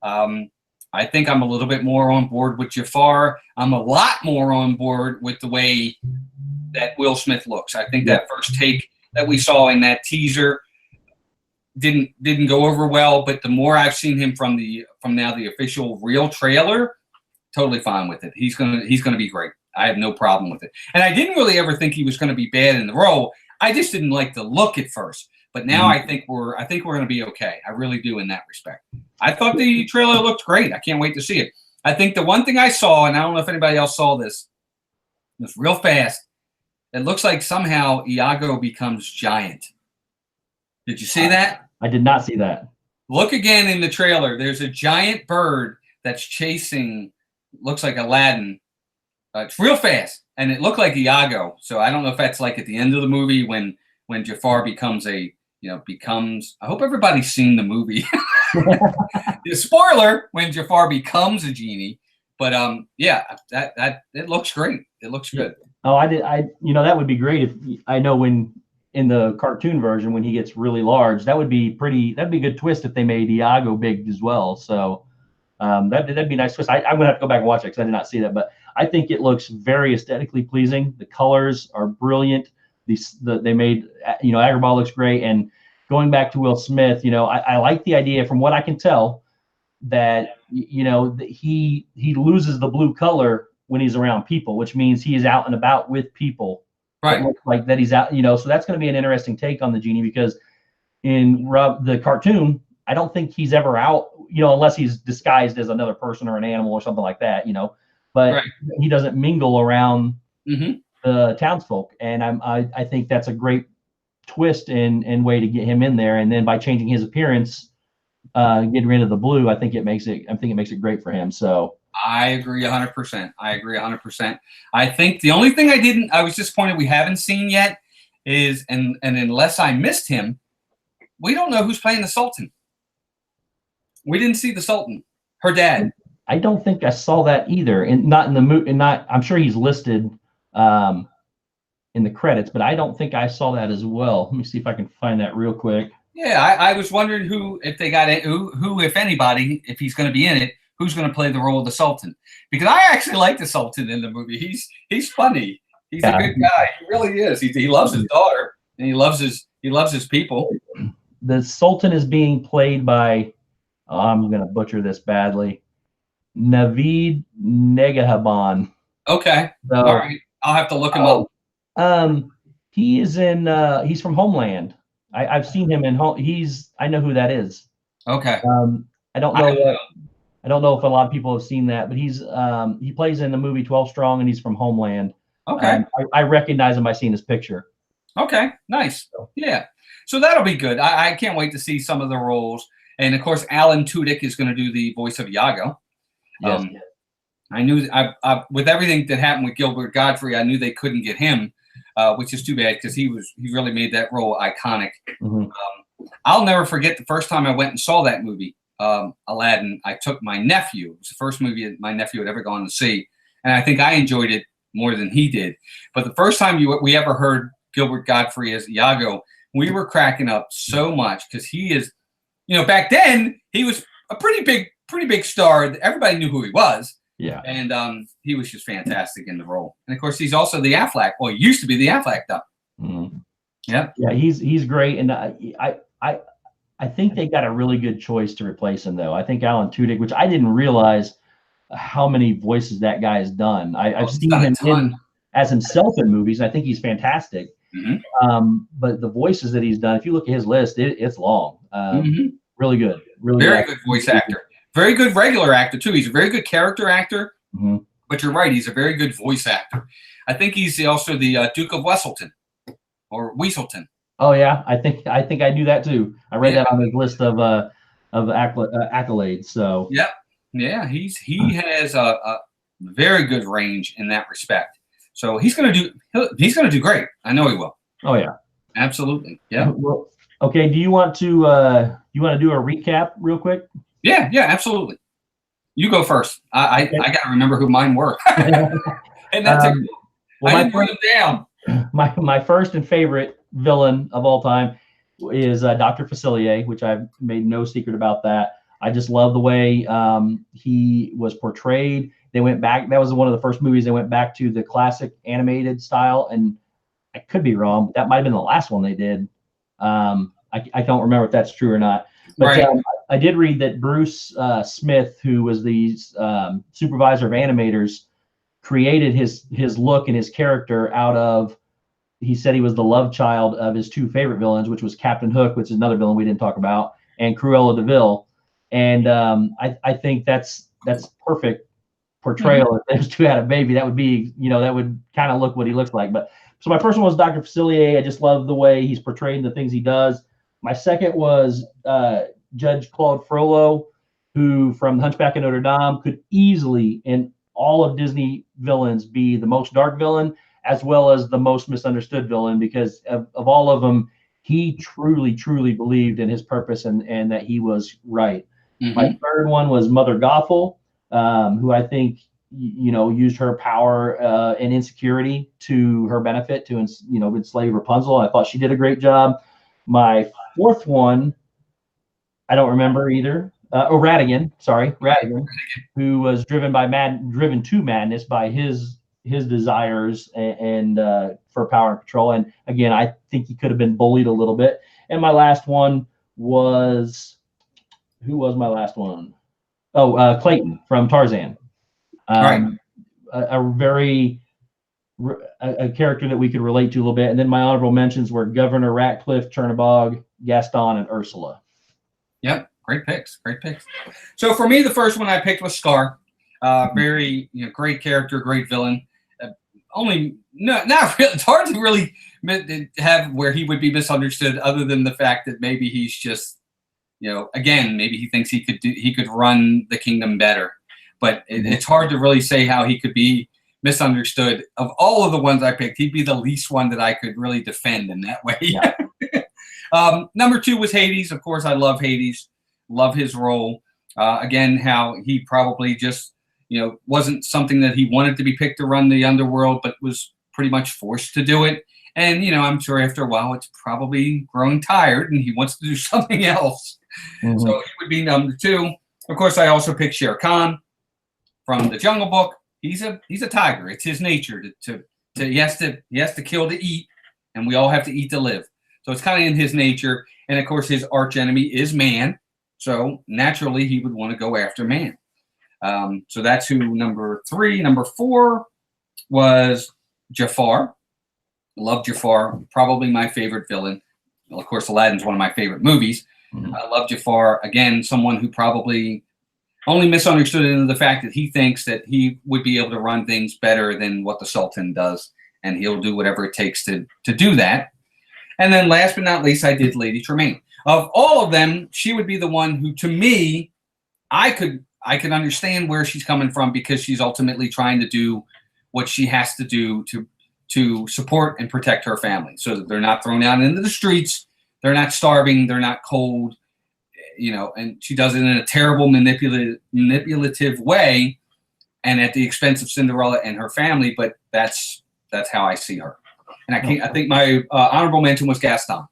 I think I'm a little bit more on board with Jafar. I'm a lot more on board with the way that Will Smith looks. I think that first take that we saw in that teaser didn't go over well, but the more I've seen him from now the official real trailer, totally fine with it. He's gonna be great. I have no problem with it. And I didn't really ever think he was going to be bad in the role. I just didn't like the look at first. But now I think we're going to be okay. I really do in that respect. I thought the trailer looked great. I can't wait to see it. I think the one thing I saw, and I don't know if anybody else saw this, was real fast. It looks like somehow Iago becomes giant. Did you see that? I did not see that. Look again in the trailer. There's a giant bird that's chasing, looks like Aladdin. It's real fast, and it looked like Iago. So I don't know if that's like at the end of the movie when Jafar becomes I hope everybody's seen the movie. The spoiler, when Jafar becomes a genie. But that it looks great. It looks good. Oh, that would be great if I know when in the cartoon version when he gets really large, that'd be a good twist if they made Iago big as well. So that'd be a nice twist. I'm gonna have to go back and watch it because I did not see that, but I think it looks very aesthetically pleasing. The colors are brilliant. They made, Agrabah looks great. And going back to Will Smith, I like the idea, from what I can tell, that he loses the blue color when he's around people, which means he is out and about with people. Right. It looks like that he's out, so that's going to be an interesting take on the genie, because in the cartoon, I don't think he's ever out, unless he's disguised as another person or an animal or something like that, but he doesn't mingle around the townsfolk. And I think that's a great twist and way to get him in there. And then by changing his appearance, getting rid of the blue, I think it makes it great for him. So I agree 100%. I think the only thing I was disappointed we haven't seen yet is, and unless I missed him, we don't know who's playing the Sultan. We didn't see the Sultan, her dad. I don't think I saw that either, and not in the movie. And I'm sure he's listed in the credits, but I don't think I saw that as well. Let me see if I can find that real quick. Yeah, I was wondering who, if they got it, who, if anybody, if he's going to be in it, who's going to play the role of the Sultan? Because I actually like the Sultan in the movie. He's funny. He's a good guy. He really is. He loves his daughter, and he loves his people. The Sultan is being played by, I'm going to butcher this badly, Naveed Negahaban. Okay. So, all right. I'll have to look him up. He is in. He's from Homeland. I've seen him in. I know who that is. Okay. I don't know. I don't know if a lot of people have seen that, but he plays in the movie 12 Strong, and he's from Homeland. Okay. I recognize him by seeing his picture. Okay. Nice. Yeah. So that'll be good. I can't wait to see some of the roles. And of course, Alan Tudyk is going to do the voice of Iago. Yes. I knew with everything that happened with Gilbert Gottfried, I knew they couldn't get him, which is too bad, because he really made that role iconic. Mm-hmm. I'll never forget the first time I went and saw that movie, Aladdin. I took my nephew. It was the first movie my nephew had ever gone to see, and I think I enjoyed it more than he did. But the first time we ever heard Gilbert Gottfried as Iago, we were cracking up so much, because he is, back then he was a pretty big star. Everybody knew who he was. Yeah. And he was just fantastic in the role. And of course, he's also the Affleck. Well, he used to be the Affleck though. Mm-hmm. Yeah. Yeah, he's great. And I think they got a really good choice to replace him, though. I think Alan Tudyk, which I didn't realize how many voices that guy has done. I've seen him as himself in movies. I think he's fantastic. Mm-hmm. But the voices that he's done, if you look at his list, it's long. Really good. Very good voice actor. Very good regular actor, too. He's a very good character actor. Mm-hmm. But you're right. He's a very good voice actor. I think he's also the Duke of Weselton, or Weaselton. Oh yeah, I think I knew that too. I read Yeah. that on his list of accolades. So Yep. Yeah, he has a very good range in that respect. So he's gonna do great. I know he will. oh yeah. Absolutely. Yeah. Well, okay. Do you want to do a recap real quick? Yeah. Yeah. Absolutely. You go first. I got to remember who mine were. And that took. Well, I didn't write them down. my first and favorite villain of all time is Dr. Facilier, which I've made no secret about that. I just love the way he was portrayed. They went back. That was one of the first movies they went back to the classic animated style, and I could be wrong. But that might have been the last one they did. I don't remember if that's true or not. But Right. I did read that Bruce Smith, who was the supervisor of animators, created his look and his character out of. He said he was the love child of his two favorite villains, which was Captain Hook, which is another villain we didn't talk about, and Cruella de Vil. And I think that's perfect portrayal. Mm-hmm. If those two had a baby, that would be, that would kind of look what he looks like. But so my first one was Dr. Facilier. I just love the way he's portrayed the things he does. My second was Judge Claude Frollo, who from Hunchback of Notre Dame could easily, in all of Disney villains, be the most dark villain as well as the most misunderstood villain, because of all of them, he truly, truly believed in his purpose and that he was right. Mm-hmm. My third one was Mother Gothel, who I think, used her power and insecurity to her benefit to, enslave Rapunzel. I thought she did a great job. My fourth one, I don't remember either. Ratigan, who was driven to madness by his desires and for power and control. And again, I think he could have been bullied a little bit. And my last one was, who was my last one? Oh, Clayton from Tarzan. Right. A character that we could relate to a little bit. And then my honorable mentions were Governor Ratcliffe, Chernabog, Gaston, and Ursula. Yep. Great picks. So for me, the first one I picked was Scar. Very great character, great villain. Not really. It's hard to really have where he would be misunderstood, other than the fact that maybe he's just, again, maybe he thinks he could run the kingdom better. But it's hard to really say how he could be misunderstood. Of all of the ones I picked, he'd be the least one that I could really defend in that way. Yeah. Number 2 was Hades. Of course, I love Hades. Love his role. Again, how he probably just, wasn't something that he wanted to be picked to run the underworld, but was pretty much forced to do it. And, I'm sure after a while, it's probably growing tired and he wants to do something else. Mm-hmm. So he would be number 2. Of course, I also picked Shere Khan from the Jungle Book. He's a tiger. It's his nature he has to kill to eat, and we all have to eat to live. So it's kind of in his nature. And of course, his arch enemy is man. So naturally, he would want to go after man. So that's who number 3. Number 4 was Jafar. Love Jafar. Probably my favorite villain. Well, of course, Aladdin's one of my favorite movies. Mm-hmm. I love Jafar. Again, someone who probably only misunderstood in the fact that he thinks that he would be able to run things better than what the Sultan does. And he'll do whatever it takes to do that. And then last but not least, I did Lady Tremaine. Of all of them, she would be the one who, to me, I could understand where she's coming from, because she's ultimately trying to do what she has to do to support and protect her family, so that they're not thrown out into the streets, they're not starving, they're not cold, and she does it in a terrible manipulative way, and at the expense of Cinderella and her family. But that's how I see her. And I think my honorable mention was Gaston.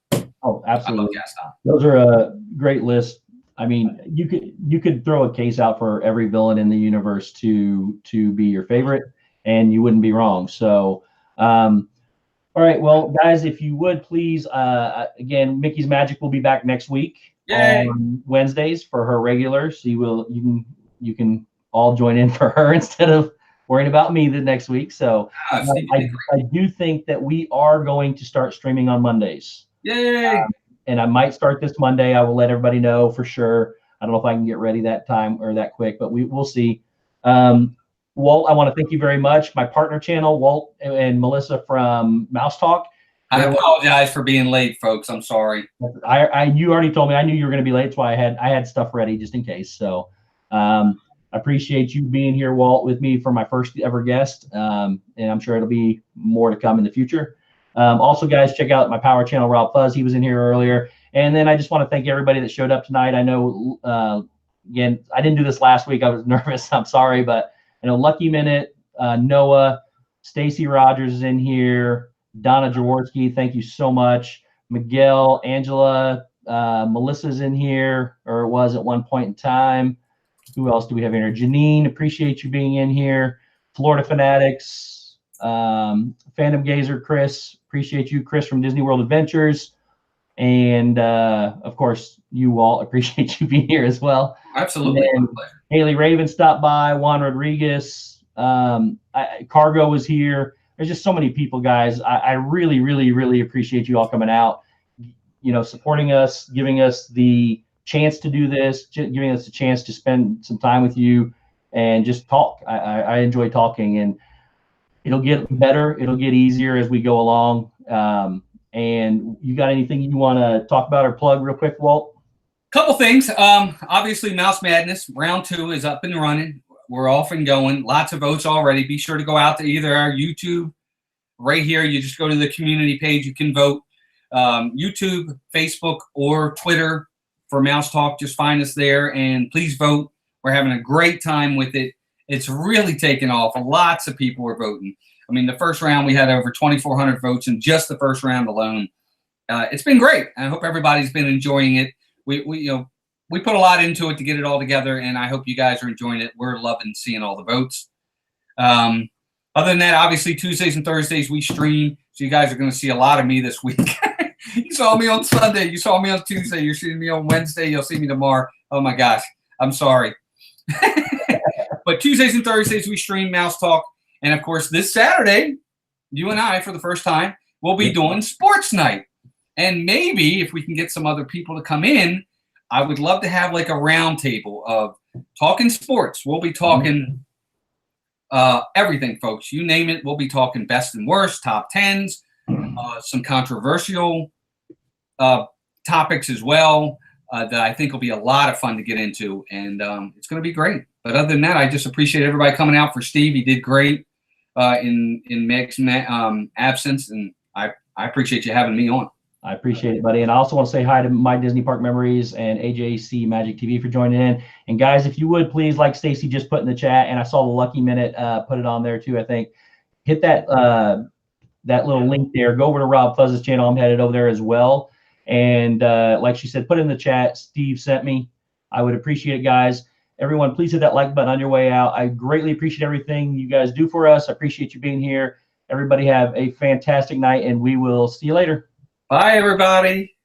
Oh, absolutely. I love Gaston. Those are a great list. I mean, you could throw a case out for every villain in the universe to be your favorite, and you wouldn't be wrong. So, all right, well, guys, if you would please, again, Mickey's Magic will be back next week. Yay. On Wednesdays for her regulars. So you can all join in for her instead of worrying about me the next week. So I do think that we are going to start streaming on Mondays. Yay! And I might start this Monday. I will let everybody know for sure. I don't know if I can get ready that time or that quick, but we'll see. Walt, I want to thank you very much. My partner channel, Walt and Melissa from Mouse Talk. I apologize for being late, folks. I'm sorry. You already told me. I knew you were going to be late, so I had stuff ready just in case. So I appreciate you being here, Walt, with me for my first ever guest, and I'm sure it'll be more to come in the future. Also, guys, check out my Power Channel, Rob Fuzz. He was in here earlier. And then I just want to thank everybody that showed up tonight. I know, again, I didn't do this last week. I was nervous. I'm sorry, but I know Lucky Minute, Noah, Stacy Rogers is in here. Donna Jaworski, thank you so much. Miguel, Angela, Melissa's in here, or was at one point in time. Who else do we have in here? Janine, appreciate you being in here. Florida Fanatics, Phantom Gazer, Chris, appreciate you. Chris from Disney World Adventures. And, of course, you all appreciate you being here as well. Absolutely. Haley Raven stopped by. Juan Rodriguez. Cargo was here. There's just so many people, guys. I really, really, really appreciate you all coming out, supporting us, giving us the chance to do this, giving us a chance to spend some time with you and just talk. I enjoy talking, and it'll get better. It'll get easier as we go along. And you got anything you want to talk about or plug real quick, Walt? Couple things. Obviously, Mouse Madness round 2 is up and running. We're off and going. Lots of votes already. Be sure to go out to either our YouTube, right here. You just go to the community page. You can vote. YouTube, Facebook, or Twitter for Mouse Talk. Just find us there and please vote. We're having a great time with it. It's really taken off. Lots of people are voting. I mean, the first round we had over 2,400 votes in just the first round alone. It's been great. I hope everybody's been enjoying it. We put a lot into it to get it all together, and I hope you guys are enjoying it. We're loving seeing all the votes. Other than that, obviously Tuesdays and Thursdays we stream, so you guys are going to see a lot of me this week. You saw me on Sunday. You saw me on Tuesday. You're seeing me on Wednesday. You'll see me tomorrow. Oh my gosh, I'm sorry. But Tuesdays and Thursdays we stream Mouse Talk, and of course this Saturday, you and I for the first time will be doing Sports Night, and maybe if we can get some other people to come in, I would love to have like a round table of talking sports. We'll be talking everything, folks. You name it. We'll be talking best and worst, top 10s, some controversial topics as well that I think will be a lot of fun to get into. And it's going to be great. But other than that, I just appreciate everybody coming out for Steve. He did great in Meg's absence. And I appreciate you having me on. I appreciate it, buddy. And I also want to say hi to My Disney Park Memories and AJC Magic TV for joining in. And guys, if you would please, like Stacy just put in the chat, and I saw the Lucky Minute put it on there too, I think. Hit that that little link there. Go over to Rob Fuzz's channel. I'm headed over there as well. And like she said, put in the chat, Steve sent me. I would appreciate it, guys. Everyone, please hit that like button on your way out. I greatly appreciate everything you guys do for us. I appreciate you being here. Everybody have a fantastic night, and we will see you later. Bye, everybody.